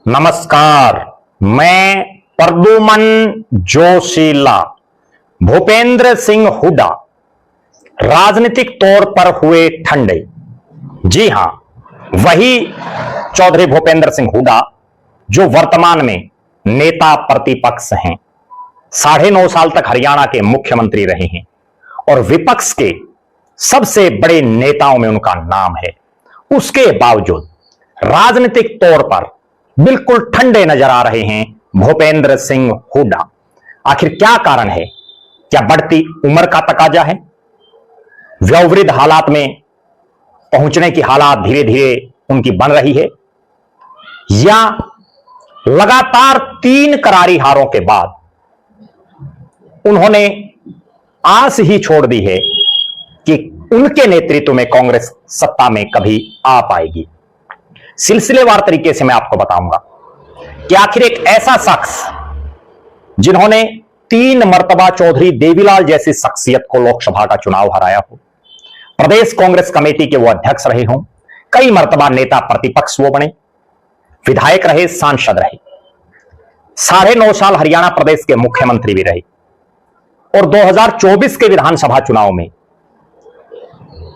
नमस्कार, मैं प्रद्युमन जोशीला। भूपेंद्र सिंह हुड्डा राजनीतिक तौर पर हुए ठंडे। जी हां, वही चौधरी भूपेंद्र सिंह हुड्डा जो वर्तमान में नेता प्रतिपक्ष हैं। 9.5 साल तक हरियाणा के मुख्यमंत्री रहे हैं और विपक्ष के सबसे बड़े नेताओं में उनका नाम है। उसके बावजूद राजनीतिक तौर पर बिल्कुल ठंडे नजर आ रहे हैं भूपेंद्र सिंह हुड्डा। आखिर क्या कारण है? क्या बढ़ती उम्र का तकाजा है? वयोवृद्ध हालात में पहुंचने की हालात धीरे धीरे उनकी बन रही है, या लगातार 3 करारी हारों के बाद उन्होंने आस ही छोड़ दी है कि उनके नेतृत्व में कांग्रेस सत्ता में कभी आ पाएगी। सिलसिलेवार तरीके से मैं आपको बताऊंगा कि आखिर एक ऐसा शख्स जिन्होंने 3 मर्तबा चौधरी देवीलाल जैसी शख्सियत को लोकसभा का चुनाव हराया हो, प्रदेश कांग्रेस कमेटी के वो अध्यक्ष रहे हों, कई मर्तबा नेता प्रतिपक्ष वो बने, विधायक रहे, सांसद रहे, 9.5 साल हरियाणा प्रदेश के मुख्यमंत्री भी रहे और 2024 के विधानसभा चुनाव में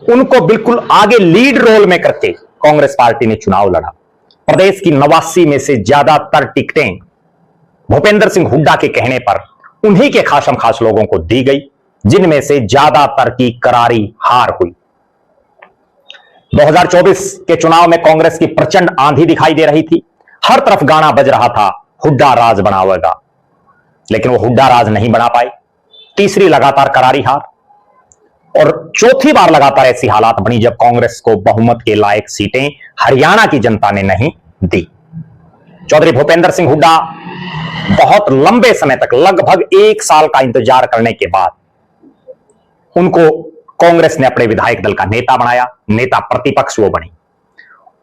उनको बिल्कुल आगे लीड रोल में करके कांग्रेस पार्टी ने चुनाव लड़ा। प्रदेश की 89 में से ज्यादातर टिकटें भूपेंद्र सिंह हुड्डा के कहने पर उन्हीं के खासम खास लोगों को दी गई, जिनमें से ज्यादातर की करारी हार हुई। 2024 के चुनाव में कांग्रेस की प्रचंड आंधी दिखाई दे रही थी। हर तरफ गाना बज रहा था, हुड्डा राज बनावेगा, लेकिन वो हुड्डा राज नहीं बना पाए। तीसरी लगातार करारी हार और चौथी बार लगातार ऐसी हालात बनी जब कांग्रेस को बहुमत के लायक सीटें हरियाणा की जनता ने नहीं दी। चौधरी भूपेंद्र सिंह हुड्डा बहुत लंबे समय तक, लगभग 1 साल का इंतजार करने के बाद उनको कांग्रेस ने अपने विधायक दल का नेता बनाया, नेता प्रतिपक्ष वो बने।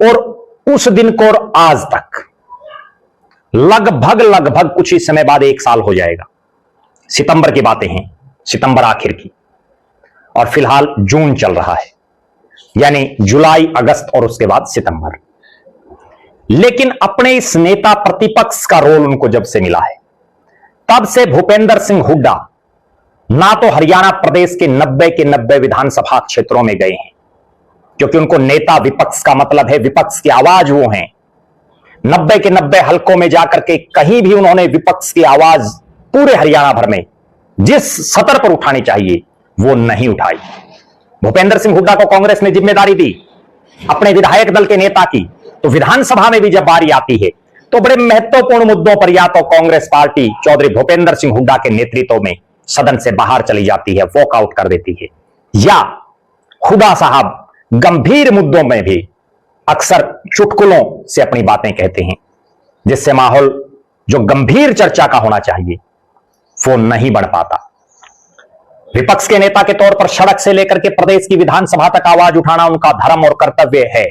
और उस दिन को और आज तक लगभग कुछ ही समय बाद 1 साल हो जाएगा। सितंबर की बातें हैं, सितंबर आखिर की, और फिलहाल जून चल रहा है, यानी जुलाई, अगस्त और उसके बाद सितंबर। लेकिन अपने इस नेता प्रतिपक्ष का रोल उनको जब से मिला है, तब से भूपेंद्र सिंह हुड्डा ना तो हरियाणा प्रदेश के 90 के 90 विधानसभा क्षेत्रों में गए हैं, क्योंकि उनको नेता विपक्ष का मतलब है, विपक्ष की आवाज वो हैं। 90 के 90 हलकों में जाकर के कहीं भी उन्होंने विपक्ष की आवाज पूरे हरियाणा भर में जिस सतर पर उठानी चाहिए वो नहीं उठाई। भूपेंद्र सिंह हुड्डा को कांग्रेस ने जिम्मेदारी दी अपने विधायक दल के नेता की, तो विधानसभा में भी जब बारी आती है तो बड़े महत्वपूर्ण मुद्दों पर या तो कांग्रेस पार्टी चौधरी भूपेंद्र सिंह हुड्डा के नेतृत्व में सदन से बाहर चली जाती है, वॉकआउट कर देती है, या हुड्डा साहब गंभीर मुद्दों में भी अक्सर चुटकुलों से अपनी बातें कहते हैं, जिससे माहौल जो गंभीर चर्चा का होना चाहिए वो नहीं बन पाता। विपक्ष के नेता के तौर पर सड़क से लेकर के प्रदेश की विधानसभा तक आवाज उठाना उनका धर्म और कर्तव्य है,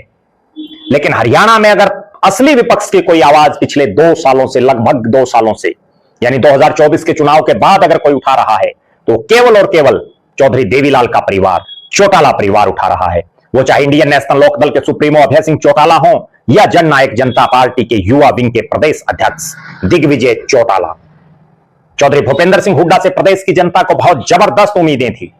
लेकिन हरियाणा में अगर असली विपक्ष की कोई आवाज पिछले 2 सालों से, लगभग 2 सालों से, यानी 2024 के चुनाव के बाद अगर कोई उठा रहा है तो केवल और केवल चौधरी देवीलाल का परिवार, चौटाला परिवार उठा रहा है। वो चाहे इंडियन नेशनल लोकदल के सुप्रीमो अभय सिंह चौटाला हो या जननायक जनता पार्टी के युवा विंग के प्रदेश अध्यक्ष दिग्विजय चौटाला। चौधरी भूपेंद्र सिंह हुड्डा से प्रदेश की जनता को बहुत जबरदस्त उम्मीदें थी,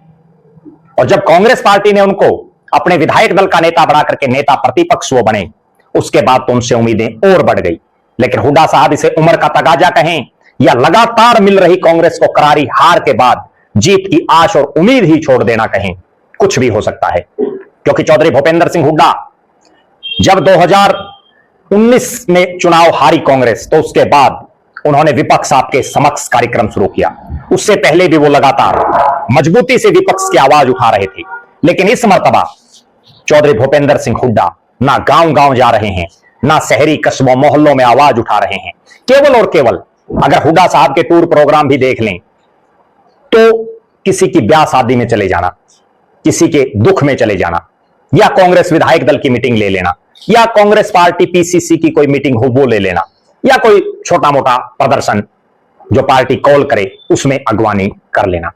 और जब कांग्रेस पार्टी ने उनको अपने विधायक दल का नेता बना करके नेता प्रतिपक्ष वो बने, उसके बाद तो उनसे उम्मीदें और बढ़ गई। लेकिन हुड्डा साहब इसे उम्र का तगाजा कहें या लगातार मिल रही कांग्रेस को करारी हार के बाद जीत की आश और उम्मीद ही छोड़ देना कहें, कुछ भी हो सकता है। क्योंकि चौधरी भूपेंद्र सिंह हुड्डा जब 2019 में चुनाव हारी कांग्रेस, तो उसके बाद उन्होंने विपक्ष आपके समक्ष कार्यक्रम शुरू किया। उससे पहले भी वो लगातार मजबूती से विपक्ष की आवाज उठा रहे थे, लेकिन इस मर्तबा चौधरी भूपेंद्र सिंह हुड्डा ना गांव-गांव जा रहे हैं, ना शहरी कस्बों मोहल्लों में आवाज उठा रहे हैं। केवल और केवल अगर हुड्डा साहब के टूर प्रोग्राम भी देख लें तो किसी की ब्याह शादी में चले जाना, किसी के दुख में चले जाना, या कांग्रेस विधायक दल की मीटिंग ले लेना, या कांग्रेस पार्टी पीसीसी की कोई मीटिंग हो वो ले लेना, या कोई छोटा मोटा प्रदर्शन जो पार्टी कॉल करे उसमें अगवानी कर लेना।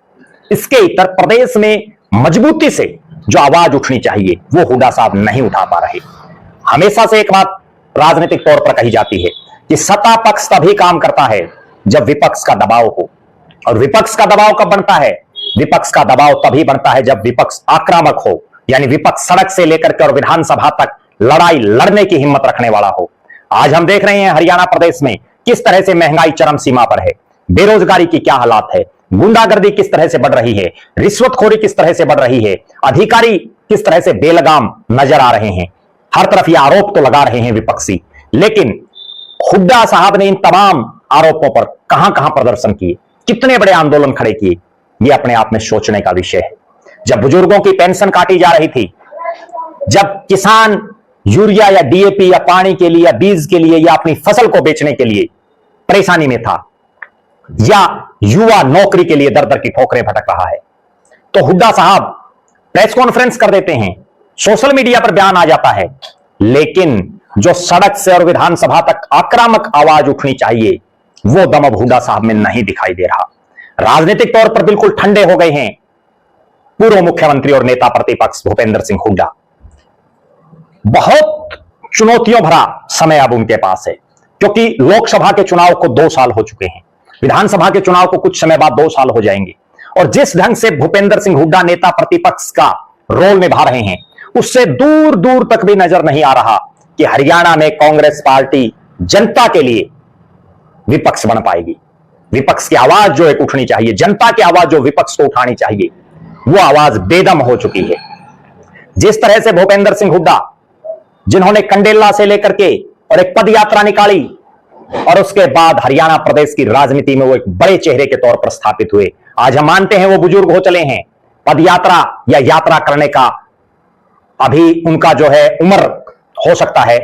इसके इतर प्रदेश में मजबूती से जो आवाज उठनी चाहिए वो हुड्डा साहब नहीं उठा पा रहे। हमेशा से एक बात राजनीतिक तौर पर कही जाती है कि सत्ता पक्ष तभी काम करता है जब विपक्ष का दबाव हो, और विपक्ष का दबाव कब बनता है? विपक्ष का दबाव तभी बनता है जब विपक्ष आक्रामक हो, यानी विपक्ष सड़क से लेकर के और विधानसभा तक लड़ाई लड़ने की हिम्मत रखने वाला हो। आज हम देख रहे हैं हरियाणा प्रदेश में किस तरह से महंगाई चरम सीमा पर है, बेरोजगारी की क्या हालात है, गुंडागर्दी किस तरह से बढ़ रही है, रिश्वतखोरी किस तरह से बढ़ रही है, अधिकारी किस तरह से बेलगाम नजर आ रहे हैं। हर तरफ ये आरोप तो लगा रहे हैं विपक्षी, लेकिन हुड्डा साहब ने इन तमाम आरोपों पर कहां कहां प्रदर्शन किए, कितने बड़े आंदोलन खड़े किए, ये अपने आप में सोचने का विषय है। जब बुजुर्गों की पेंशन काटी जा रही थी, जब किसान यूरिया या डीएपी या पानी के लिए या बीज के लिए या अपनी फसल को बेचने के लिए परेशानी में था, या युवा नौकरी के लिए दर दर की ठोकरें भटक रहा है, तो हुड्डा साहब प्रेस कॉन्फ्रेंस कर देते हैं, सोशल मीडिया पर बयान आ जाता है, लेकिन जो सड़क से और विधानसभा तक आक्रामक आवाज उठनी चाहिए वो दम अब हुड्डा साहब में नहीं दिखाई दे रहा। राजनीतिक तौर पर बिल्कुल ठंडे हो गए हैं पूर्व मुख्यमंत्री और नेता प्रतिपक्ष भूपेंद्र सिंह हुड्डा। बहुत चुनौतियों भरा समय अब उनके पास है, क्योंकि लोकसभा के चुनाव को 2 साल हो चुके हैं, विधानसभा के चुनाव को कुछ समय बाद 2 साल हो जाएंगे, और जिस ढंग से भूपेंद्र सिंह हुड्डा नेता प्रतिपक्ष का रोल निभा रहे हैं, उससे दूर दूर तक भी नजर नहीं आ रहा कि हरियाणा में कांग्रेस पार्टी जनता के लिए विपक्ष बन पाएगी। विपक्ष की आवाज जो एक उठनी चाहिए, जनता की आवाज जो विपक्ष को उठानी चाहिए, वो आवाज बेदम हो चुकी है। जिस तरह से भूपेंद्र सिंह हुड्डा, जिन्होंने कंडेला से लेकर के और एक पद यात्रा निकाली और उसके बाद हरियाणा प्रदेश की राजनीति में वो एक बड़े चेहरे के तौर पर स्थापित हुए, आज हम मानते हैं वो बुजुर्ग हो चले हैं, पद यात्रा या यात्रा करने का अभी उनका जो है उम्र हो सकता है,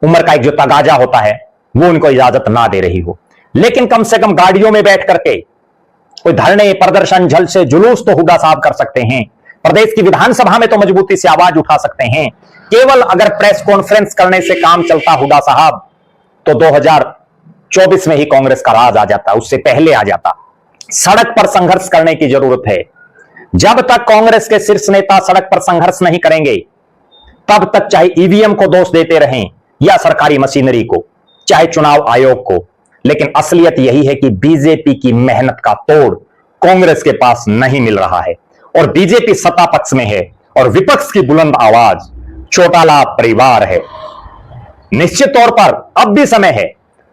उम्र का एक जो तगाजा होता है वो उनको इजाजत ना दे रही हो, लेकिन कम से कम गाड़ियों में बैठ करके कोई धरने, प्रदर्शन, झल से जुलूस तो हुड्डा साहब कर सकते हैं, प्रदेश की विधानसभा में तो मजबूती से आवाज उठा सकते हैं। केवल अगर प्रेस कॉन्फ्रेंस करने से काम चलता हुड्डा साहब, तो 2024 में ही कांग्रेस का राज आ जाता, उससे पहले आ जाता। सड़क पर संघर्ष करने की जरूरत है। जब तक कांग्रेस के शीर्ष नेता सड़क पर संघर्ष नहीं करेंगे, तब तक चाहे ईवीएम को दोष देते रहें या सरकारी मशीनरी को, चाहे चुनाव आयोग को, लेकिन असलियत यही है कि बीजेपी की मेहनत का तोड़ कांग्रेस के पास नहीं मिल रहा है, और बीजेपी सत्ता पक्ष में है और विपक्ष की बुलंद आवाज चौटाला परिवार है। निश्चित तौर पर अब भी समय है,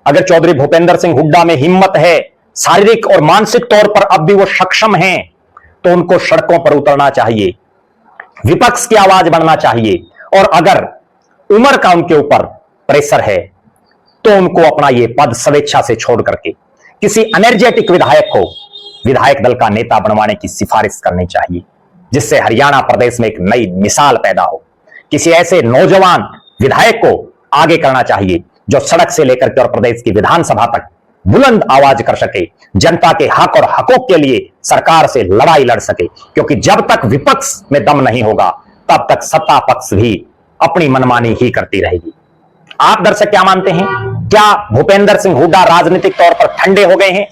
अगर चौधरी भूपेंद्र सिंह हुड्डा में हिम्मत है, शारीरिक और मानसिक तौर पर अब भी वो सक्षम हैं, तो उनको सड़कों पर उतरना चाहिए, विपक्ष की आवाज बनना चाहिए, और अगर उम्र का उनके ऊपर प्रेशर है तो उनको अपना ये पद स्वेच्छा से छोड़ करके किसी एनर्जेटिक विधायक को विधायक दल का नेता बनवाने की सिफारिश करनी चाहिए, जिससे हरियाणा प्रदेश में एक नई मिसाल पैदा हो। किसी ऐसे नौजवान विधायक को आगे करना चाहिए जो सड़क से लेकर के और प्रदेश की विधानसभा तक बुलंद आवाज कर सके, जनता के हक और हकूक के लिए सरकार से लड़ाई लड़ सके, क्योंकि जब तक विपक्ष में दम नहीं होगा तब तक सत्ता पक्ष भी अपनी मनमानी ही करती रहेगी। आप दर्शक क्या मानते हैं? क्या भूपेंद्र सिंह हुड्डा राजनीतिक तौर पर ठंडे हो गए हैं?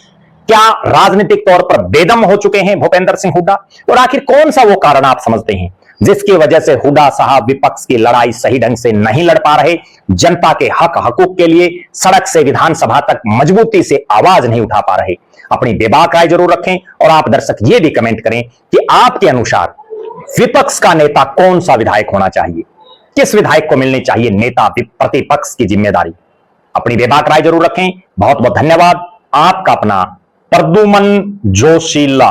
क्या राजनीतिक तौर पर बेदम हो चुके हैं भूपेंद्र सिंह हुड्डा? और आखिर कौन सा वो कारण आप समझते हैं जिसकी वजह से हुड्डा साहब विपक्ष की लड़ाई सही ढंग से नहीं लड़ पा रहे, जनता के हक हकूक के लिए सड़क से विधानसभा तक मजबूती से आवाज नहीं उठा पा रहे? अपनी बेबाक राय जरूर रखें, और आप दर्शक ये भी कमेंट करें कि आपके अनुसार विपक्ष का नेता कौन सा विधायक होना चाहिए, किस विधायक को मिलनी चाहिए नेता प्रतिपक्ष की जिम्मेदारी? अपनी बेबाक राय जरूर रखें। बहुत बहुत धन्यवाद। आपका अपना प्रद्युमन जोशीला।